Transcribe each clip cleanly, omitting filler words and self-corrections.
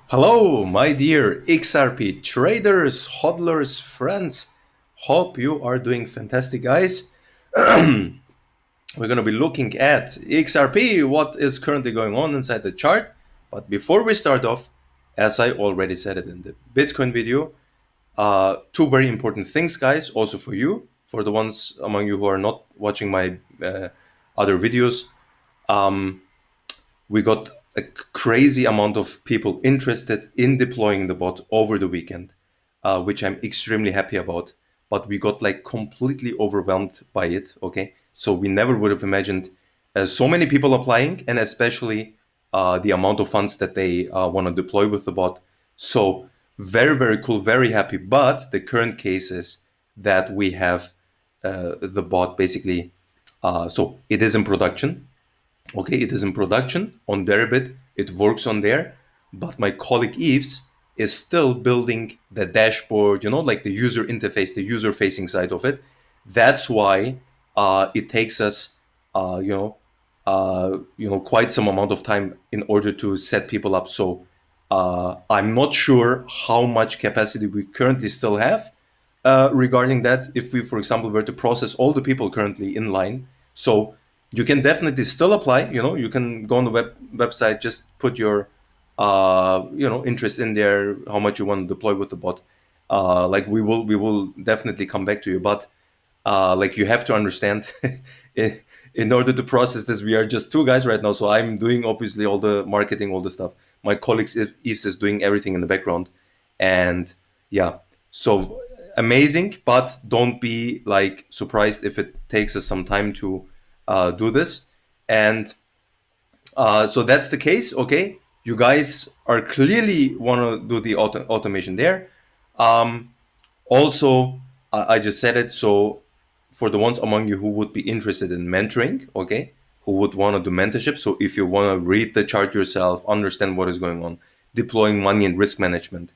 Hello, my dear XRP traders, hodlers, friends. Hope you are doing fantastic, guys. We're going to be looking at XRP, what is currently going on inside the chart. But before we start off, as I already said it in the Bitcoin video, two very important things, guys, also for you, for the ones among you who are not watching my other videos. We got a crazy amount of people interested in deploying the bot over the weekend, which I'm extremely happy about. But we got like completely overwhelmed by it. Okay, so we never would have imagined so many people applying, and especially the amount of funds that they want to deploy with the bot. So very cool, very happy. But the current case is that we have the bot basically. So it is in production. Okay, it is in production on Deribit. It works on there, but my colleague Yves is still building the dashboard, like the user interface, the user facing side of it. That's why it takes us, quite some amount of time in order to set people up. So I'm not sure how much capacity we currently still have regarding that. If we, for example, were to process all the people currently in line, so you can definitely still apply. You can go on the website, just put your interest in there, how much you want to deploy with the bot. Like we will definitely come back to you, but like you have to understand, in order to process this, we are just two guys right now. So I'm doing obviously all the marketing, all the stuff. My colleague Yves is doing everything in the background, and yeah, so amazing. But don't be like surprised if it takes us some time to do this. And so that's the case. Okay, you guys are clearly want to do the automation there. Um, Also, I just said it. So for the ones among you who would be interested in mentoring, okay, who would want to do mentorship. So if you want to read the chart yourself, understand what is going on, deploying money and risk management,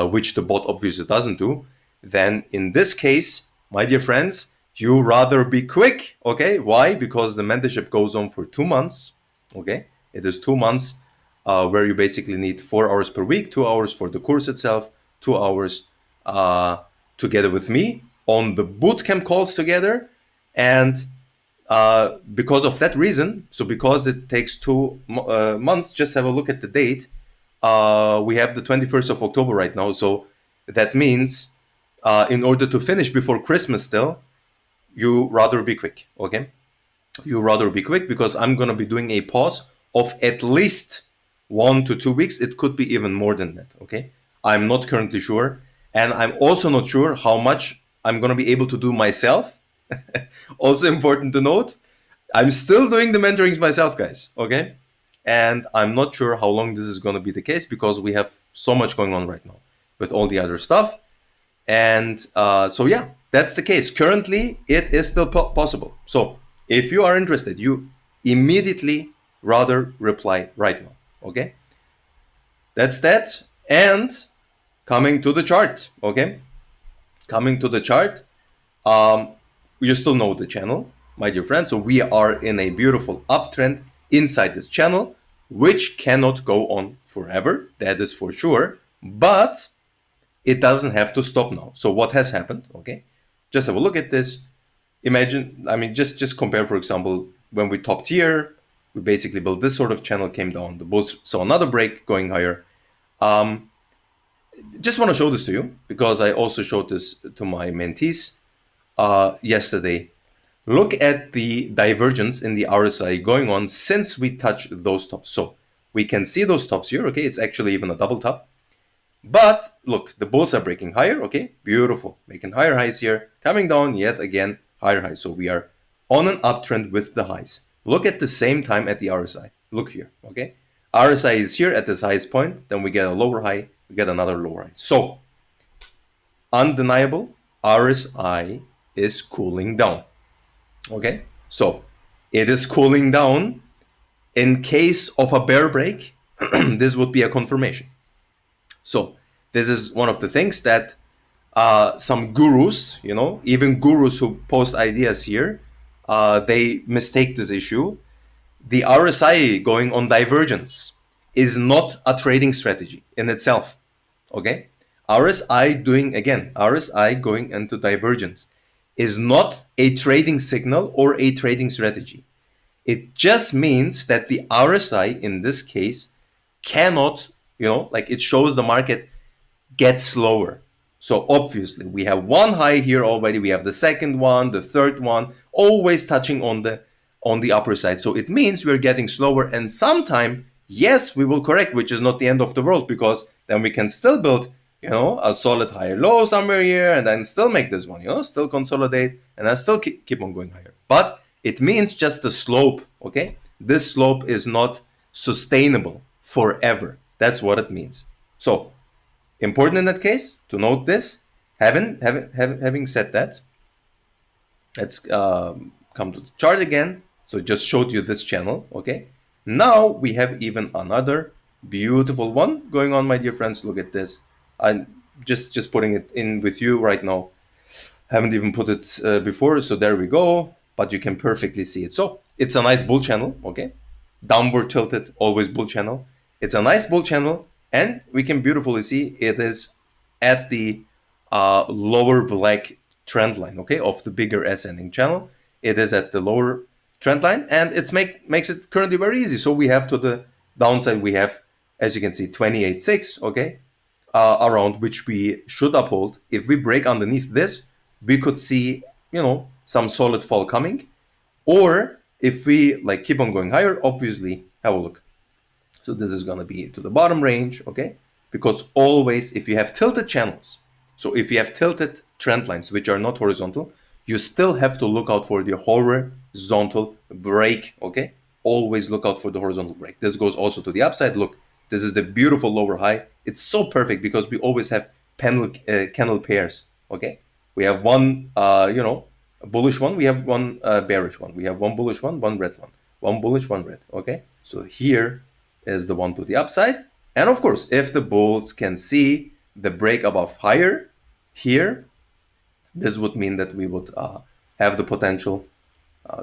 which the bot obviously doesn't do, then in this case, my dear friends, you rather be quick. Okay, why? Because the mentorship goes on for 2 months. Okay, it is 2 months where you basically need 4 hours per week, 2 hours for the course itself, 2 hours together with me on the bootcamp calls together. And because of that reason, so because it takes 2 months, just have a look at the date. We have the 21st of October right now. So that means in order to finish before Christmas still, you rather be quick, okay? You rather be quick because I'm going to be doing a pause of at least 1 to 2 weeks. It could be even more than that, okay? I'm not currently sure. And I'm also not sure how much I'm going to be able to do myself. Also important to note, I'm still doing the mentorings myself, guys, okay? And I'm not sure how long this is going to be the case because we have so much going on right now with all the other stuff. And so, yeah, that's the case. Currently, it is still possible. So if you are interested, you immediately rather reply right now, okay? That's that. And coming to the chart, okay? Coming to the chart, you still know the channel, my dear friends. So we are in a beautiful uptrend inside this channel, which cannot go on forever. That is for sure. But it doesn't have to stop now. So what has happened? Okay, just have a look at this. Imagine, I mean, just compare, for example, when we topped here, we basically built this sort of channel, came down, the bulls saw another break going higher. Just want to show this to you because I also showed this to my mentees yesterday. Look at the divergence in the RSI going on since we touched those tops. So we can see those tops here. Okay, it's actually even a double top. But look, the bulls are breaking higher. Okay, beautiful, making higher highs here, coming down yet again, higher highs. So we are on an uptrend with the highs. Look at the same time at the RSI. Look here. Okay, RSI is here at this highest point. Then we get a lower high. We get another lower high. So undeniable, RSI is cooling down. Okay, so it is cooling down. In case of a bear break, this would be a confirmation. So this is one of the things that some gurus, even gurus who post ideas here, they mistake this issue. The RSI going on divergence is not a trading strategy in itself. Okay, RSI going into divergence is not a trading signal or a trading strategy. It just means that the RSI in this case cannot, like it shows the market get slower. So obviously we have one high here already, we have the second one, the third one, always touching on the upper side. So it means we're getting slower, and sometime, yes, we will correct, which is not the end of the world, because then we can still build, a solid higher low somewhere here, and then still make this one, still consolidate, and then still keep on going higher. But it means just the slope, okay? This slope is not sustainable forever. That's what it means. So important in that case to note this. Having said that, let's come to the chart again. So just showed you this channel, okay? Now we have even another beautiful one going on, my dear friends. Look at this. I'm just putting it in with you right now. Haven't even put it before, so there we go. But you can perfectly see it. So it's a nice bull channel, okay? Downward tilted, always bull channel. It's a nice bull channel, and we can beautifully see it is at the lower black trend line, okay, of the bigger ascending channel. It is at the lower trend line, and it makes it currently very easy. So we have to the downside, we have, as you can see, 28.6, okay, around which we should uphold. If we break underneath this, we could see, some solid fall coming. Or if we like keep on going higher, obviously, have a look. So this is going to be to the bottom range, okay? Because always, if you have tilted channels, so if you have tilted trend lines, which are not horizontal, you still have to look out for the horizontal break, okay? Always look out for the horizontal break. This goes also to the upside. Look, this is the beautiful lower high. It's so perfect because we always have candle pairs, okay? We have one, a bullish one. We have one bearish one. We have one bullish one red one. One bullish, one red, okay? So here is the one to the upside. And of course, if the bulls can see the break above higher here, this would mean that we would have the potential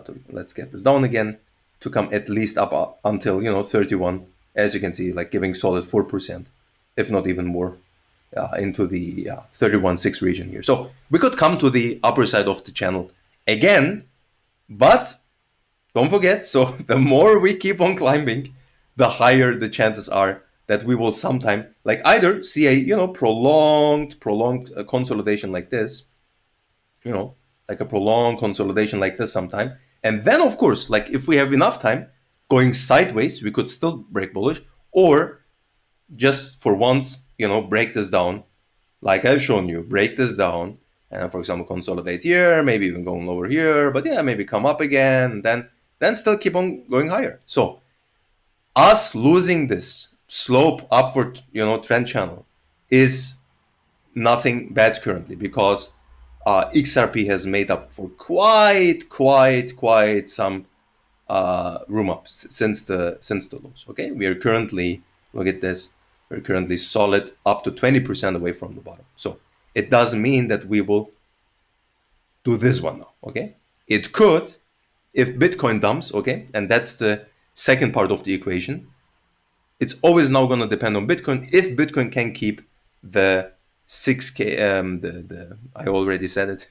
to, let's get this down again, to come at least up until 31, as you can see, like giving solid 4%, if not even more, into the 31.6 region here. So we could come to the upper side of the channel again, but don't forget, so the more we keep on climbing, the higher the chances are that we will sometime like either see a prolonged consolidation like this, like a prolonged consolidation like this sometime, and then of course, like if we have enough time going sideways, we could still break bullish, or just for once, break this down, like I've shown you, break this down, and for example, consolidate here, maybe even going lower here, but yeah, maybe come up again, then still keep on going higher. So us losing this slope upward, trend channel is nothing bad currently, because XRP has made up for quite some room up since the lows. Okay, we are currently, look at this, we're currently solid up to 20% away from the bottom. So it doesn't mean that we will do this one now. Okay, it could if Bitcoin dumps. Okay, and that's the second part of the equation. It's always now going to depend on Bitcoin. If Bitcoin can keep the 6K, the I already said it,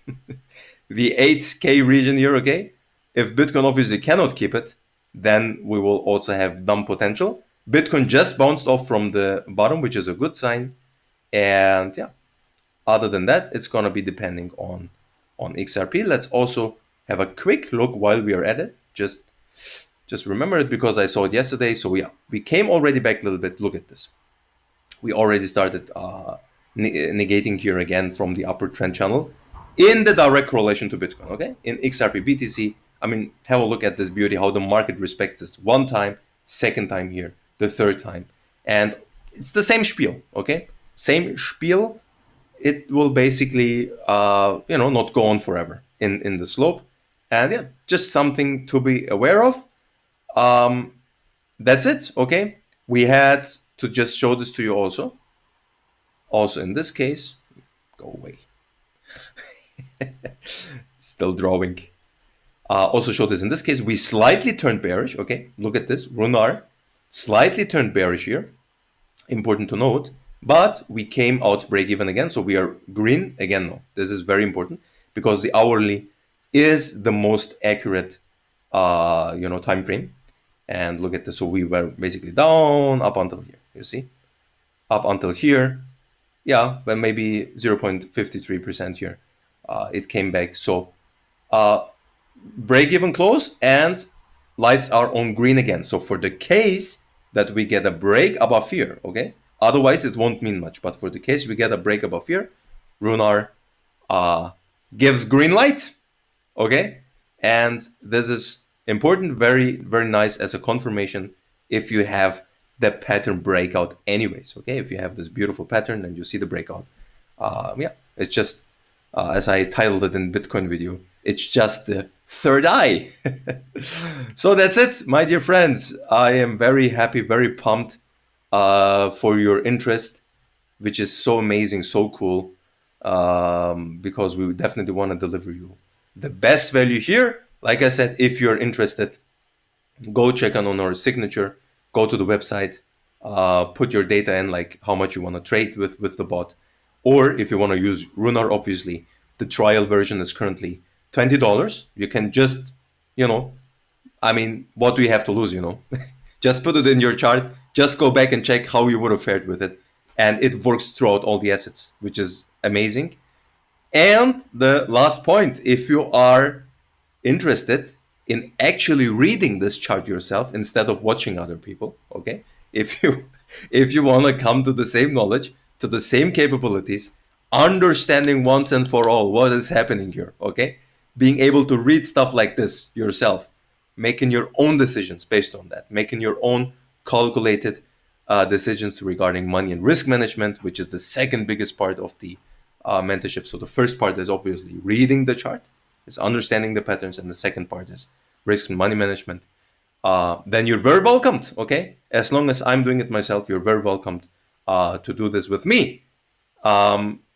the 8K region here, okay? If Bitcoin obviously cannot keep it, then we will also have dump potential. Bitcoin just bounced off from the bottom, which is a good sign. And yeah, other than that, it's going to be depending on XRP. Let's also have a quick look while we are at it. Just remember it because I saw it yesterday. So yeah, we came already back a little bit. Look at this. We already started negating here again from the upper trend channel in the direct correlation to Bitcoin, okay? In XRP BTC, I mean, have a look at this beauty, how the market respects this one time, second time here, the third time. And it's the same spiel, okay? Same spiel. It will basically, not go on forever in the slope. And yeah, just something to be aware of. That's it, okay? We had to just show this to you also. Also in this case, go away. Still drawing. Also show this in this case, we slightly turned bearish, okay? Look at this, Runar. slightly turned bearish here, important to note, but we came out break even again, so we are green again now. This is very important because the hourly is the most accurate time frame. And look at this. So we were basically down up until here, you see, up until here. Yeah, but maybe 0.53% here. It came back. So break even close and lights are on green again. So for the case that we get a break above here, okay, otherwise it won't mean much, but for the case we get a break above here, Runar gives green light, okay, and this is important, very very nice as a confirmation if you have the pattern breakout anyways, okay, if you have this beautiful pattern and you see the breakout. Yeah, it's just as I titled it in Bitcoin video, it's just the third eye. So that's it, my dear friends. I am very happy, very pumped for your interest, which is so amazing, so cool, because we definitely want to deliver you the best value here. Like I said, if you're interested, go check on our signature, go to the website, put your data in, like how much you want to trade with the bot. Or if you want to use Runar, obviously, the trial version is currently $20. You can just, I mean, what do you have to lose, Just put it in your chart, just go back and check how you would have fared with it. And it works throughout all the assets, which is amazing. And the last point, if you are interested in actually reading this chart yourself instead of watching other people, okay, if you if you want to come to the same knowledge, to the same capabilities, understanding once and for all what is happening here, okay, being able to read stuff like this yourself, making your own decisions based on that, making your own calculated decisions regarding money and risk management, which is the second biggest part of the mentorship. So the first part is obviously reading the chart, is understanding the patterns, and the second part is risk and money management. Then you're very welcomed, okay? As long as I'm doing it myself, you're very welcomed to do this with me.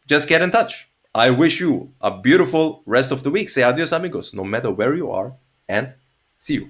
Just get in touch. I wish you a beautiful rest of the week. Say adios, amigos, no matter where you are, and see you.